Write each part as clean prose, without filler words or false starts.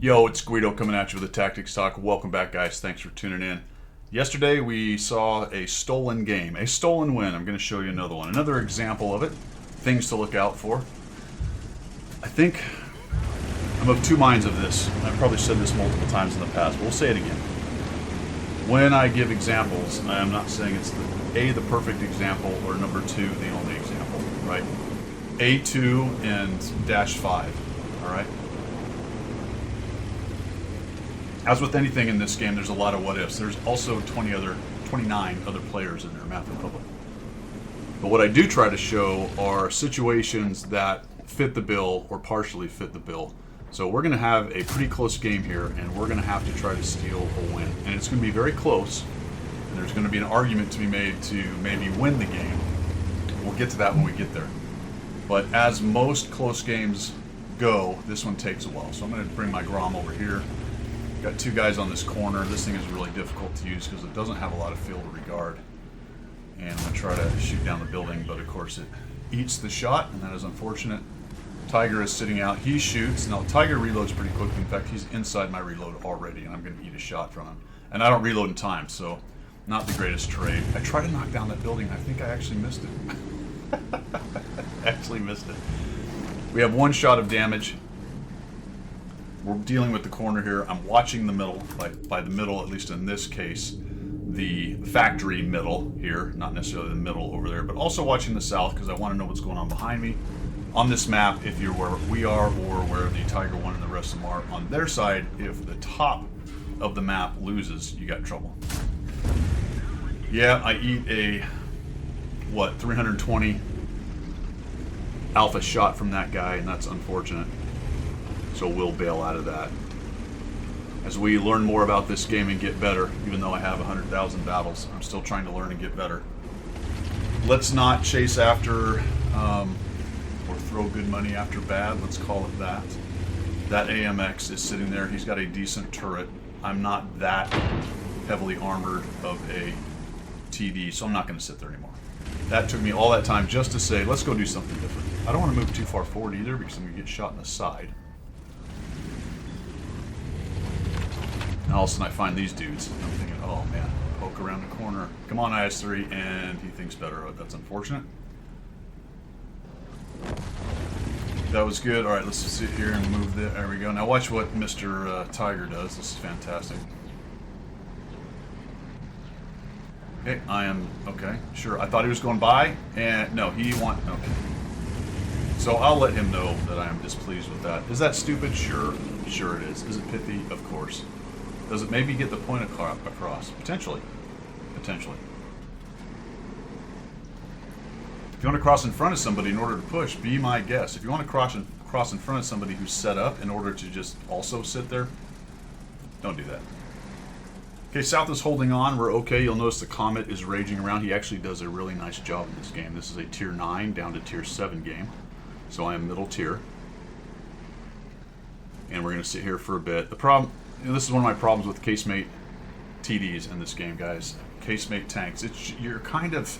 Yo, it's Guido coming at you with a Tactics Talk. Welcome back, guys. Thanks for tuning in. Yesterday, we saw a stolen game, a stolen win. I'm going to show you another one, another example of it. Things to look out for. I think I'm of two minds of this. I've probably said this multiple times in the past, but we'll say it again. When I give examples, I am not saying it's the perfect example or number two, the only example, right? A2 and -5, all right? As with anything in this game, there's a lot of what ifs. There's also 29 other players in there, Math Republic. But what I do try to show are situations that fit the bill or partially fit the bill. So we're going to have a pretty close game here, and we're going to have to try to steal a win. And it's going to be very close, and there's going to be an argument to be made to maybe win the game. We'll get to that when we get there. But as most close games go, this one takes a while. So I'm going to bring my Grom over here. Got two guys on this corner. This thing is really difficult to use because it doesn't have a lot of field of regard. And I'm going to try to shoot down the building, but of course it eats the shot, and that is unfortunate. Tiger is sitting out. He shoots. Now, Tiger reloads pretty quickly. In fact, he's inside my reload already, and I'm going to eat a shot from him. And I don't reload in time, so not the greatest trade. I tried to knock down that building. I think I actually missed it. Actually missed it. We have one shot of damage. We're dealing with the corner here. I'm watching the middle. By the middle, at least in this case, the factory middle here, not necessarily the middle over there, but also watching the south because I want to know what's going on behind me. On this map, if you're where we are or where the Tiger One and the rest of them are, on their side, if the top of the map loses, you got trouble. Yeah, I eat a, 320 alpha shot from that guy, and that's unfortunate. So we'll bail out of that. As we learn more about this game and get better, even though I have 100,000 battles, I'm still trying to learn and get better. Let's not chase after or throw good money after bad, let's call it that. That AMX is sitting there. He's got a decent turret. I'm not that heavily armored of a TD, so I'm not going to sit there anymore. That took me all that time just to say, let's go do something different. I don't want to move too far forward either because I'm going to get shot in the side. And all of a sudden I find these dudes, and I'm thinking, oh man, poke around the corner. Come on, IS-3, and he thinks better of it. That's unfortunate. That was good. All right, let's sit here and move there. There we go. Now watch what Mr. Tiger does. This is fantastic. Okay, I am, okay, sure. I thought he was going by, and no, okay. So I'll let him know that I am displeased with that. Is that stupid? Sure. Sure it is. Is it pithy? Of course. Does it maybe get the point across? Potentially. Potentially. If you want to cross in front of somebody in order to push, be my guest. If you want to cross in front of somebody who's set up in order to just also sit there, don't do that. Okay, South is holding on. We're okay. You'll notice the Comet is raging around. He actually does a really nice job in this game. This is a tier 9 down to tier 7 game. So I am middle tier. And we're going to sit here for a bit. The problem, this is one of my problems with casemate TDs in this game, guys. Casemate tanks. You're kind of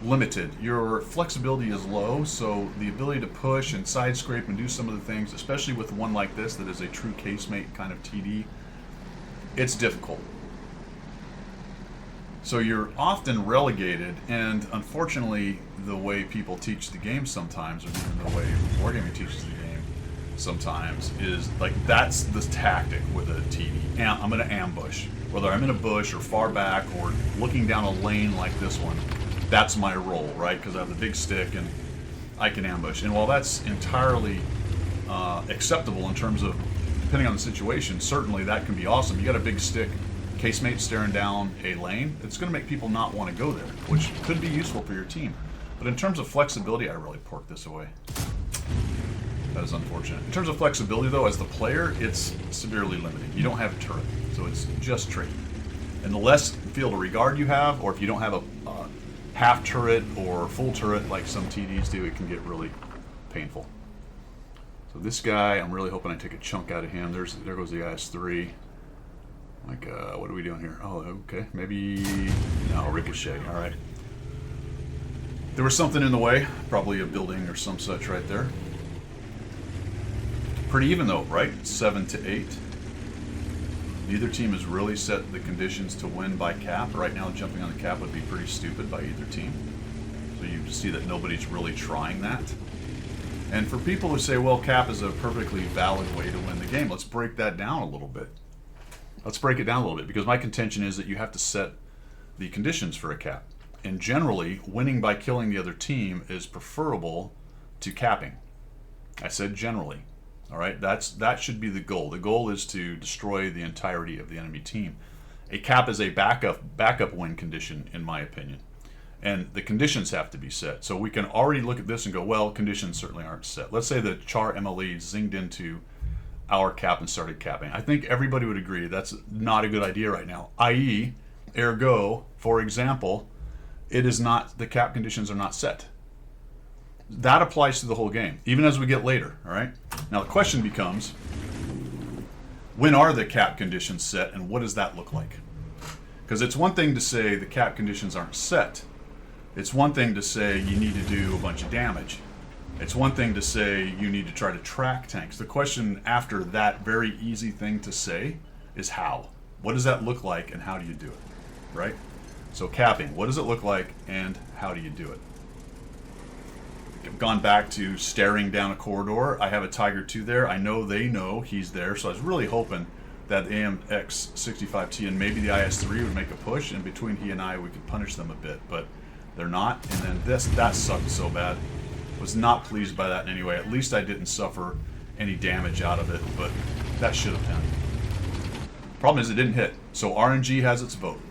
limited. Your flexibility is low, so the ability to push and side scrape and do some of the things, especially with one like this that is a true casemate kind of TD, it's difficult. So you're often relegated, and unfortunately the way people teach the game sometimes, or even the way wargaming teaches the game sometimes, is like that's the tactic with a TD. I'm going to ambush. Whether I'm in a bush or far back or looking down a lane like this one, that's my role, right? Because I have the big stick and I can ambush. And while that's entirely acceptable in terms of, depending on the situation, certainly that can be awesome. You got a big stick, casemate staring down a lane, it's going to make people not want to go there, which could be useful for your team. But in terms of flexibility, I really porked this away. That is unfortunate. In terms of flexibility, though, as the player, it's severely limited. You don't have a turret, so it's just trade. And the less field of regard you have, or if you don't have a half turret or full turret like some TDs do, it can get really painful. So this guy, I'm really hoping I take a chunk out of him. There goes the IS-3. Like, what are we doing here? Oh, okay. Maybe, no, ricochet. All right. There was something in the way, probably a building or some such right there. Pretty even though, right? 7 to 8. Neither team has really set the conditions to win by cap. Right now, jumping on the cap would be pretty stupid by either team. So you see that nobody's really trying that. And for people who say, well, cap is a perfectly valid way to win the game, let's break that down a little bit. Let's break it down a little bit, because my contention is that you have to set the conditions for a cap. And generally, winning by killing the other team is preferable to capping. I said generally. All right, that should be the goal. The goal is to destroy the entirety of the enemy team. A cap is a backup win condition, in my opinion. And the conditions have to be set. So we can already look at this and go, well, conditions certainly aren't set. Let's say that Char MLE zinged into our cap and started capping. I think everybody would agree that's not a good idea right now. I.e., ergo, for example, it is not, the cap conditions are not set. That applies to the whole game, even as we get later, all right? Now the question becomes, when are the cap conditions set and what does that look like? Because it's one thing to say the cap conditions aren't set. It's one thing to say you need to do a bunch of damage. It's one thing to say you need to try to track tanks. The question after that very easy thing to say is how. What does that look like and how do you do it, right? So capping, what does it look like and how do you do it? I've gone back to staring down a corridor. I have a Tiger 2 there. I know they know he's there, so I was really hoping that the AMX65T and maybe the IS-3 would make a push, and between he and I we could punish them a bit, but they're not. And then that sucked so bad. Was not pleased by that in any way. At least I didn't suffer any damage out of it, but that should have been. Problem is it didn't hit, so RNG has its vote.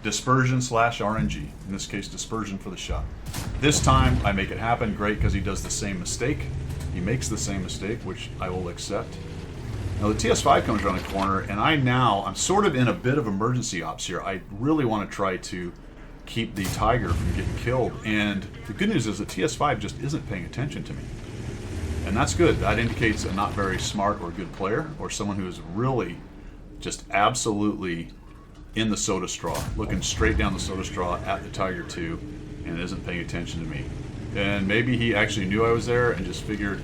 Dispersion / RNG, in this case dispersion for the shot. This time I make it happen, great, because he does the same mistake. He makes the same mistake, which I will accept. Now the TS5 comes around the corner, and I'm sort of in a bit of emergency ops here. I really want to try to keep the Tiger from getting killed, and the good news is the TS5 just isn't paying attention to me. And that's good. That indicates a not very smart or good player, or someone who is really just absolutely in the soda straw, looking straight down the soda straw at the Tiger 2 and isn't paying attention to me. And maybe he actually knew I was there and just figured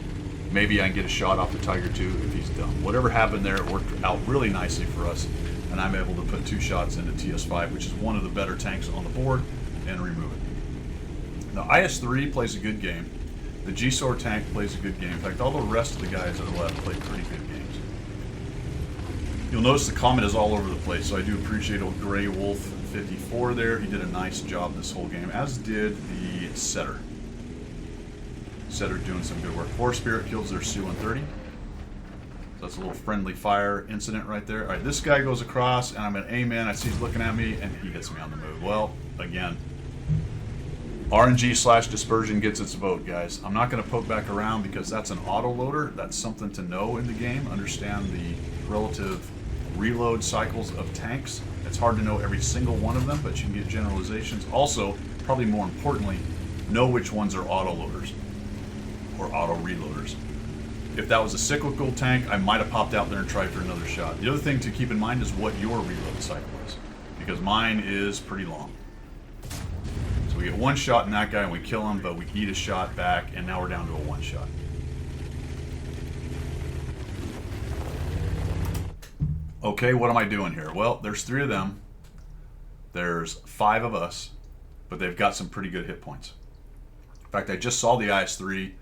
maybe I can get a shot off the Tiger 2 if he's dumb. Whatever happened there, it worked out really nicely for us, and I'm able to put 2 shots into TS5, which is one of the better tanks on the board, and remove it. Now IS-3 plays a good game. The G-SOR tank plays a good game. In fact, all the rest of the guys that are left play pretty good games. You'll notice the comment is all over the place, so I do appreciate old Grey Wolf 54 there. He did a nice job this whole game, as did the setter. Setter doing some good work. 4 Spirit kills their Su-130. So that's a little friendly fire incident right there. All right, this guy goes across, and I'm an amen. I see he's looking at me, and he hits me on the move. Well, again, RNG / dispersion gets its vote, guys. I'm not going to poke back around because that's an auto-loader. That's something to know in the game. Understand the relative reload cycles of tanks. It's hard to know every single one of them, but you can get generalizations. Also, probably more importantly, know which ones are auto-loaders or auto-reloaders. If that was a cyclical tank, I might have popped out there and tried for another shot. The other thing to keep in mind is what your reload cycle is, because mine is pretty long. So we get 1 shot in that guy and we kill him, but we eat a shot back, and now we're down to a 1 shot. Okay, what am I doing here? Well, there's 3 of them. There's 5 of us, but they've got some pretty good hit points. In fact, I just saw the IS-3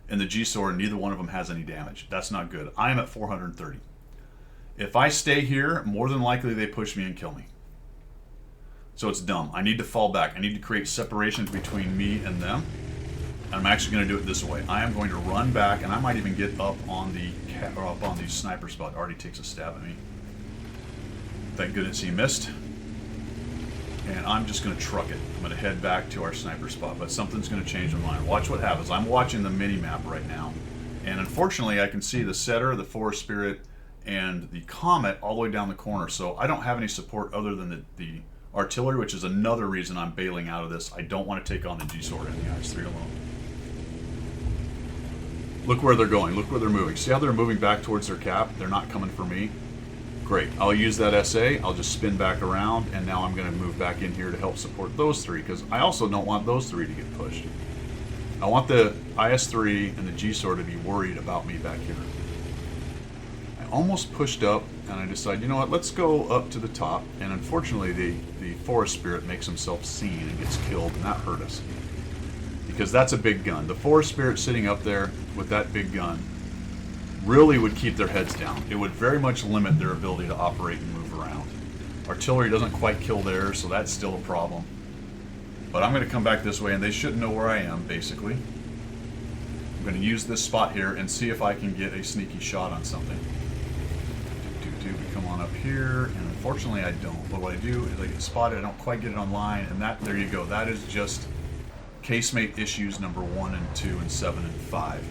and the G-SOR, and neither one of them has any damage. That's not good. I am at 430. If I stay here, more than likely they push me and kill me. So it's dumb. I need to fall back. I need to create separation between me and them. And I'm actually going to do it this way. I am going to run back, and I might even get up on the sniper spot. Already takes a stab at me. Thank goodness he missed. And I'm just going to truck it. I'm going to head back to our sniper spot, but something's going to change my mind. Watch what happens. I'm watching the mini-map right now, and unfortunately I can see the setter, the Forest Spirit, and the Comet all the way down the corner, so I don't have any support other than the artillery, which is another reason I'm bailing out of this. I don't want to take on the G-SOR and the IS-3 alone. Look where they're going. Look where they're moving. See how they're moving back towards their cap? They're not coming for me. Great. I'll use that SA. I'll just spin back around, and now I'm going to move back in here to help support those 3, because I also don't want those 3 to get pushed. I want the IS-3 and the G-SOR to be worried about me back here. almost pushed up, and I decided, you know what, let's go up to the top. And unfortunately, the Forest Spirit makes himself seen and gets killed, and that hurt us. Because that's a big gun. The Forest Spirit sitting up there with that big gun really would keep their heads down. It would very much limit their ability to operate and move around. Artillery doesn't quite kill theirs, so that's still a problem. But I'm going to come back this way, and they shouldn't know where I am, basically. I'm going to use this spot here and see if I can get a sneaky shot on something. We come on up here, and unfortunately I don't. But what I do is I get spotted, I don't quite get it online, and that, there you go. That is just casemate issues number 1 and 2 and 7 and 5.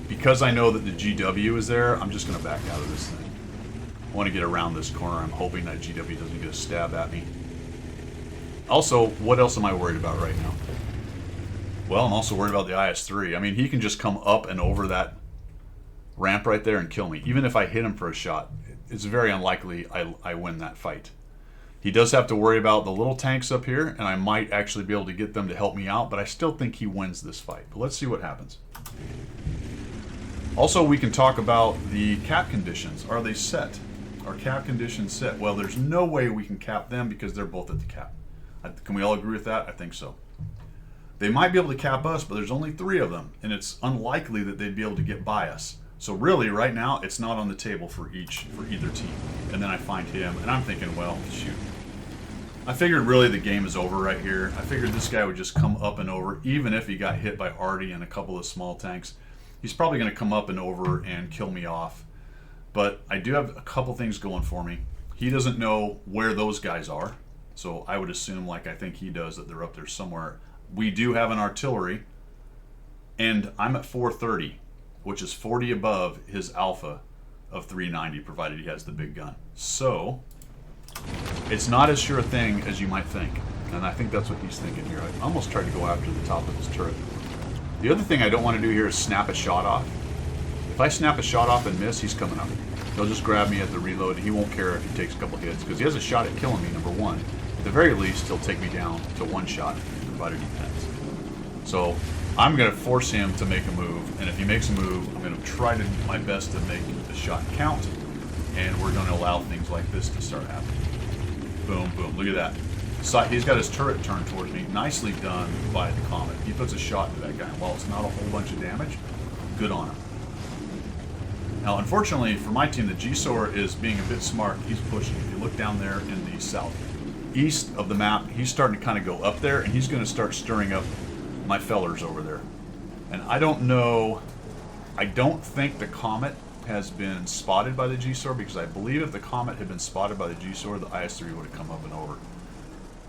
Because I know that the GW is there, I'm just going to back out of this thing. I want to get around this corner. I'm hoping that GW doesn't get a stab at me. Also, what else am I worried about right now? Well, I'm also worried about the IS-3. I mean, he can just come up and over that ramp right there and kill me. Even if I hit him for a shot, it's very unlikely I win that fight. He does have to worry about the little tanks up here, and I might actually be able to get them to help me out, but I still think he wins this fight. But let's see what happens. Also, we can talk about the cap conditions. Are they set? Are cap conditions set? Well, there's no way we can cap them because they're both at the cap. Can we all agree with that? I think so. They might be able to cap us, but there's only 3 of them, and it's unlikely that they'd be able to get by us. So really, right now, it's not on the table for either team. And then I find him, and I'm thinking, well, shoot. I figured really the game is over right here. I figured this guy would just come up and over, even if he got hit by Artie and a couple of small tanks. He's probably going to come up and over and kill me off. But I do have a couple things going for me. He doesn't know where those guys are. So I would assume, like I think he does, that they're up there somewhere. We do have an artillery, and I'm at 430. Which is 40 above his alpha of 390, provided he has the big gun. So, it's not as sure a thing as you might think. And I think that's what he's thinking here. I almost tried to go after the top of his turret. The other thing I don't want to do here is snap a shot off. If I snap a shot off and miss, he's coming up. He'll just grab me at the reload, and he won't care if he takes a couple hits, because he has a shot at killing me, number 1. At the very least, he'll take me down to 1 shot, provided he pens. So, I'm going to force him to make a move, and if he makes a move, I'm going to try to do my best to make the shot count, and we're going to allow things like this to start happening. Boom, boom, look at that. So he's got his turret turned towards me. Nicely done by the Comet. He puts a shot into that guy, and while it's not a whole bunch of damage, good on him. Now, unfortunately for my team, the GSOR is being a bit smart. He's pushing. If you look down there in the southeast of the map, he's starting to kind of go up there, and he's going to start stirring up my fellers over there. And I don't know, I don't think the Comet has been spotted by the GSOR, because I believe if the Comet had been spotted by the GSOR, the IS-3 would have come up and over.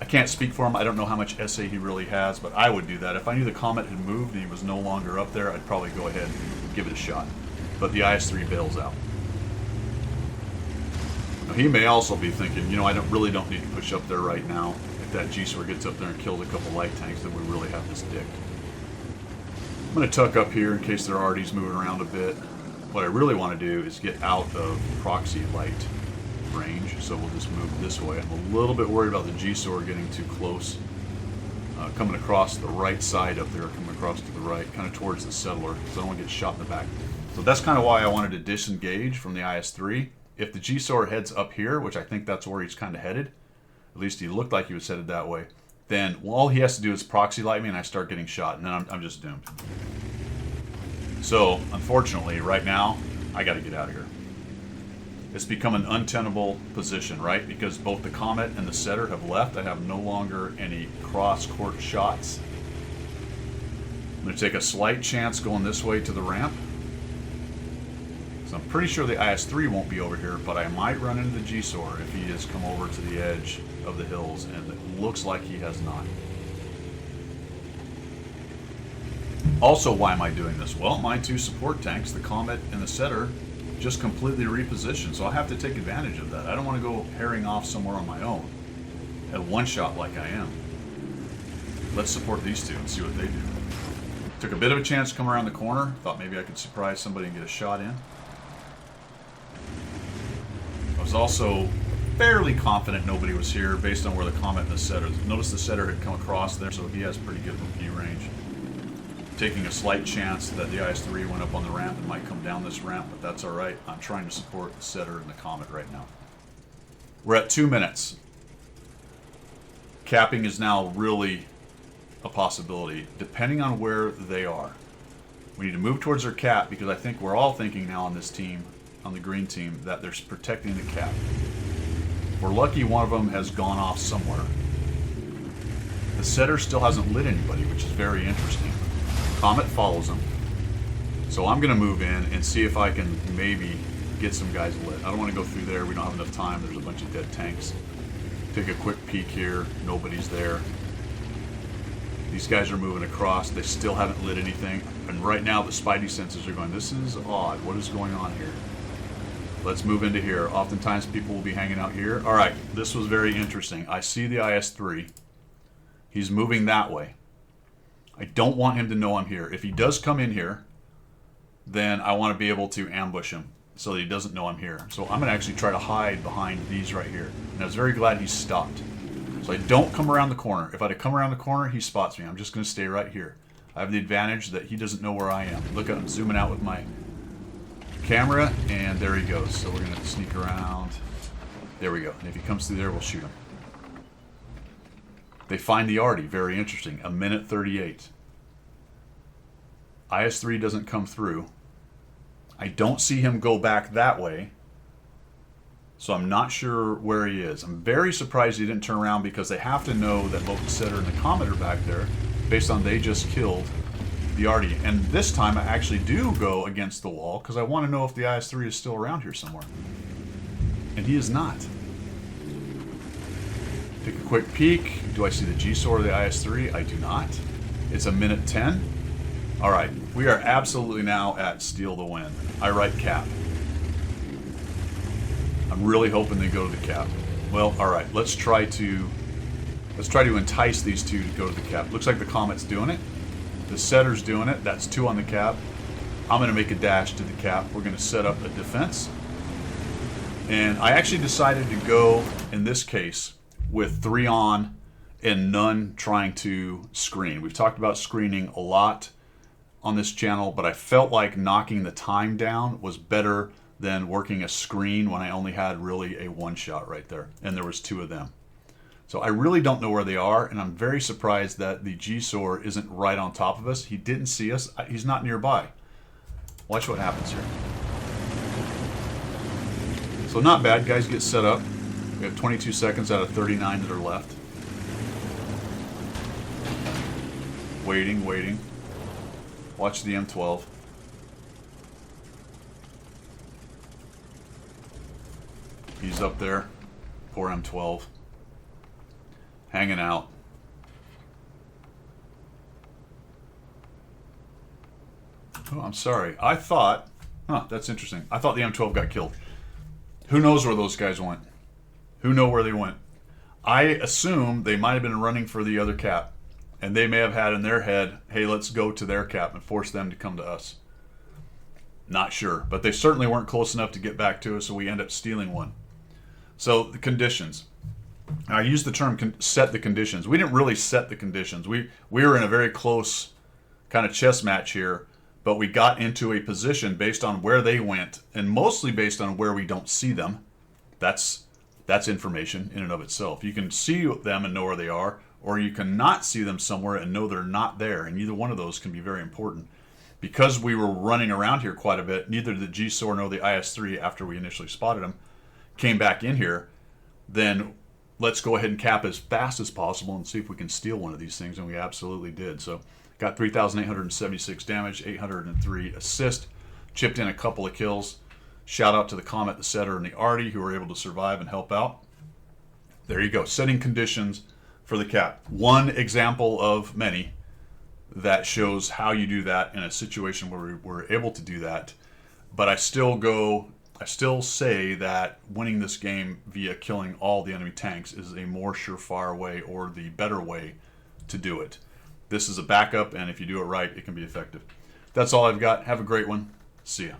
I can't speak for him. I don't know how much SA he really has, but I would do that. If I knew the Comet had moved and he was no longer up there, I'd probably go ahead and give it a shot. But the IS-3 bails out. Now, he may also be thinking, you know, I really don't need to push up there right now. If that GSOR gets up there and kills a couple light tanks, then we really have this dick. I'm going to tuck up here in case their Artie's moving around a bit. What I really want to do is get out of proxy light range, so we'll just move this way. I'm a little bit worried about the GSOR getting too close, coming across the right side up there, coming across to the right, kind of towards the settler, so I don't want to get shot in the back. So that's kind of why I wanted to disengage from the IS-3. If the GSOR heads up here, which I think that's where he's kind of headed, at least he looked like he was headed that way, then all he has to do is proxy light me and I start getting shot, and then I'm just doomed. So, unfortunately, right now, I got to get out of here. It's become an untenable position, right? Because both the Comet and the Setter have left. I have no longer any cross-court shots. I'm going to take a slight chance going this way to the ramp. So I'm pretty sure the IS-3 won't be over here, but I might run into the GSOR if he has come over to the edge of the hills, and it looks like he has not. Also, why am I doing this? Well, my 2 support tanks, the Comet and the Setter, just completely repositioned, so I'll have to take advantage of that. I don't want to go herring off somewhere on my own at 1 shot like I am. Let's support these 2 and see what they do. Took a bit of a chance to come around the corner. Thought maybe I could surprise somebody and get a shot in. I was also fairly confident nobody was here based on where the Comet and the Setter. Notice the Setter had come across there, so he has pretty good view range. taking a slight chance that the IS-3 went up on the ramp and might come down this ramp, but that's all right. I'm trying to support the Setter and the Comet right now. We're at 2 minutes. Capping is now really a possibility, depending on where they are. We need to move towards their cap, because I think we're all thinking now on this team, on the green team, that they're protecting the cap. If we're lucky, one of them has gone off somewhere. The Setter still hasn't lit anybody, which is very interesting. Comet follows him. So I'm going to move in and see if I can maybe get some guys lit. I don't want to go through there. We don't have enough time. There's a bunch of dead tanks. Take a quick peek here. Nobody's there. These guys are moving across. They still haven't lit anything. And right now the Spidey senses are going, this is odd. What is going on here? Let's move into here. Oftentimes people will be hanging out here. All right, this was very interesting. I see the IS-3. He's moving that way. I don't want him to know I'm here. If he does come in here, then I want to be able to ambush him so that he doesn't know I'm here. So I'm going to actually try to hide behind these right here. And I was very glad he stopped. So I don't come around the corner. If I'd have come around the corner, he spots me. I'm just going to stay right here. I have the advantage that he doesn't know where I am. Look, I'm zooming out with my camera, and there he goes. So we're going to sneak around. There we go. And if he comes through there, we'll shoot him. They find the Arty. Very interesting. 1:38. IS-3 doesn't come through. I don't see him go back that way. So I'm not sure where he is. I'm very surprised he didn't turn around, because they have to know that both the Setter and the Comet are back there based on they just killed the Arty. And this time I actually do go against the wall, because I want to know if the IS-3 is still around here somewhere. And he is not. Take a quick peek. Do I see the G-SOAR of the IS-3? I do not. It's 1:10. All right, we are absolutely now at steal the win. I write cap. I'm really hoping they go to the cap. Well, all right, let's try to entice these two to go to the cap. Looks like the Comet's doing it. The Setter's doing it. That's 2 on the cap. I'm going to make a dash to the cap. We're going to set up a defense. And I actually decided to go, in this case, with 3 on and none trying to screen. We've talked about screening a lot on this channel, but I felt like knocking the time down was better than working a screen when I only had really a 1-shot right there, and there was 2 of them. So I really don't know where they are, and I'm very surprised that the G-SOAR isn't right on top of us. He didn't see us. He's not nearby. Watch what happens here. So not bad. Guys get set up. We have 22 seconds out of 39 that are left. Waiting, waiting. Watch the M12. He's up there. Poor M12. Hanging out. Oh, I'm sorry. I thought... Huh, that's interesting. I thought the M12 got killed. Who knows where those guys went? Who know where they went? I assume they might have been running for the other cap. And they may have had in their head, hey, let's go to their cap and force them to come to us. Not sure. But they certainly weren't close enough to get back to us, so we end up stealing one. So the conditions. I use the term set the conditions. We didn't really set the conditions. We were in a very close kind of chess match here, but we got into a position based on where they went, and mostly based on where we don't see them. That's information in and of itself. You can see them and know where they are, or you can not see them somewhere and know they're not there, and either one of those can be very important. Because we were running around here quite a bit, neither the G-SOAR nor the IS-3, after we initially spotted them, came back in here. Then let's go ahead and cap as fast as possible and see if we can steal one of these things, and we absolutely did. So got 3,876 damage, 803 assist, chipped in a couple of kills. Shout out to the Comet, the Setter, and the Arty, who were able to survive and help out. There you go, setting conditions for the cap. One example of many that shows how you do that in a situation where we were able to do that. But I still say that winning this game via killing all the enemy tanks is a more surefire way, or the better way to do it. This is a backup, and if you do it right, it can be effective. That's all I've got. Have a great one. See ya.